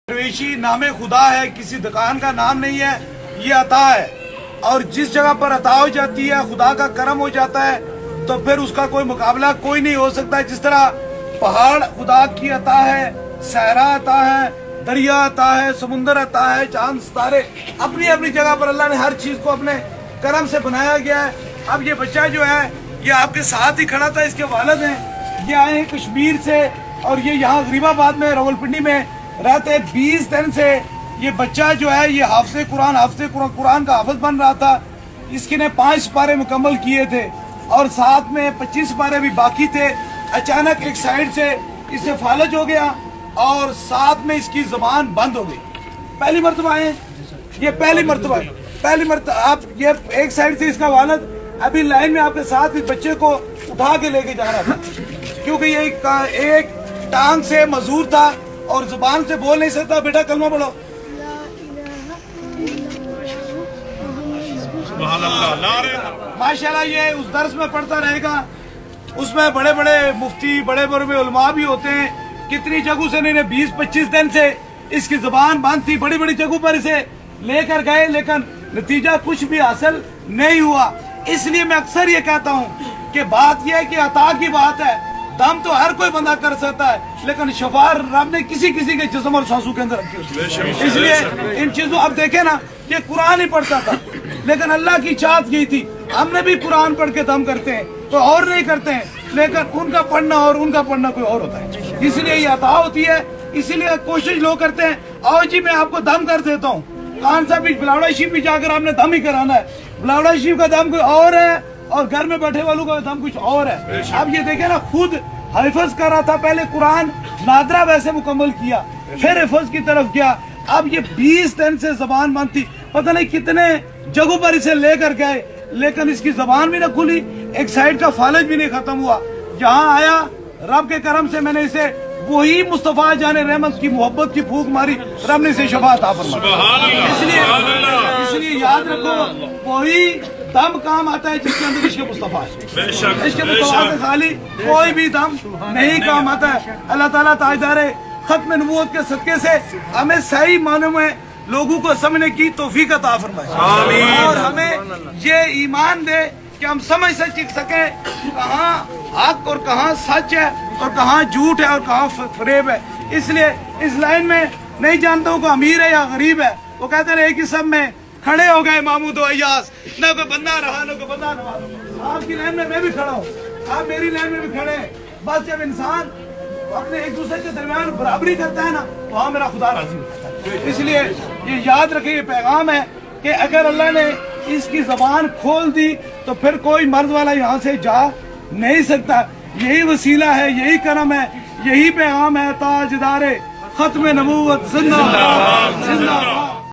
दरवेशी नाम खुदा है, किसी दुकान का नाम नहीं है, ये अता है। और जिस जगह पर अता हो जाती है, खुदा का करम हो जाता है, तो फिर उसका कोई मुकाबला कोई नहीं हो सकता। जिस तरह पहाड़ खुदा की अता है, सहरा अता है, दरिया अता है, समुंदर अता है, चांद सितारे अपनी अपनी जगह पर अल्लाह ने हर चीज को अपने करम से बनाया गया है। अब ये बच्चा जो है ये आपके साथ ही खड़ा था, इसके वालिद हैं, ये आए हैं कश्मीर से और ये यहाँ गरीबाबाद में रावलपिंडी में रहते 20 दिन से ये बच्चा जो है ये हाफिज़ कुरान का हाफिज बन रहा था। इसके ने 5 पारे मुकम्मल किए थे और साथ में 25 पारे भी बाकी थे। अचानक एक साइड से इससे फालज हो गया और साथ में इसकी जबान बंद हो गई। पहली मरतबा आए, ये पहली मरतबा आप ये एक साइड से इसका वालिद अभी लाइन में आपके साथ इस बच्चे को उठा के लेके जा रहा था, क्योंकि ये एक टांग से मजूर था और जुबान से बोल नहीं सकता। बेटा कलमा पढ़ो। माशाल्लाह ये उस दर्स में पढ़ता रहेगा, उसमें बड़े बड़े मुफ्ती बड़े बड़े उलमा भी होते हैं। कितनी जगहों से इन्होंने 20-25 दिन से इसकी जुबान बंद थी, बड़ी बड़ी जगहों पर इसे लेकर गए, लेकिन नतीजा कुछ भी हासिल नहीं हुआ। इसलिए मैं अक्सर ये कहता हूँ कि बात यह है कि अता की बात है, दम तो हर कोई बंदा कर सकता है, लेकिन शफा रब ने किसी किसी के जिस्म और सांसों के अंदर रखी होती। इसलिए इन चीजों अब देखे ना, ये कुरान ही पढ़ता था, लेकिन अल्लाह की चाहत यही थी। हमने भी कुरान पढ़ के दम करते हैं तो और नहीं करते हैं, लेकिन उनका पढ़ना और उनका पढ़ना कोई और होता है। इसलिए ये अता होती है, इसीलिए कोशिश लोग करते हैं, आओ जी मैं आपको दम कर देता हूँ। खान साहब भी बिलावड़ा शरीफ भी जाकर आपने दम ही कराना है, बिलावड़ा शरीफ का दम कोई और है और घर में बैठे वालों का दम कुछ और है। अब ये देखे ना, खुद हिफज कर रहा था, पहले कुरान नादरा वैसे मुकम्मल किया, फिर हिफज की तरफ गया। अब ये 20 दिन से जबान बंद थी, पता नहीं कितने जगहों पर इसे लेकर गए, लेकिन इसकी जबान भी ना खुली, एक साइड का फालज भी नहीं खत्म हुआ। जहाँ आया रब के करम से मैंने इसे वही मुस्तफा जाने रहमत की मोहब्बत की फूंक मारी, रब ने इसे शफा अता फरमाई। इसलिए याद रखो, वही दम काम आता है जिसके अंदर इश्क़ मुस्तफा है। इश्क़ मुस्तफा से खाली कोई भी दम नहीं काम आता है। अल्लाह ताला ताजदार खत्म नबूवत के सदके से हमें सही मानों में लोगों को समझने की तौफीक अता फरमाए और हमें ये ईमान दे कि हम समझ सके कहाँ हक और कहाँ सच है और कहाँ झूठ है और कहाँ फरेब है। इसलिए इस लाइन में नहीं जानता हूँ को अमीर है या गरीब है, वो कहते रहे कि सब में खड़े हो गए मामूद अय्यास, न कोई बंदा रहा न कोई बंदा रहा। आपकी लाइन में मैं भी खड़ा हूँ, आप मेरी लाइन में भी खड़े हैं। बस जब इंसान अपने एक दूसरे के दरमियान बराबरी करता है ना, तो हाँ मेरा खुदा राजी होता है। इसलिए ये याद रखिए, ये पैगाम है कि अगर अल्लाह ने इसकी जबान खोल दी तो फिर कोई मर्द वाला यहाँ से जा नहीं सकता। यही वसीला है, यही करम है, यही पैगाम है। ताजदारे खत्म नबूवत जिंदाबाद जिंदाबाद।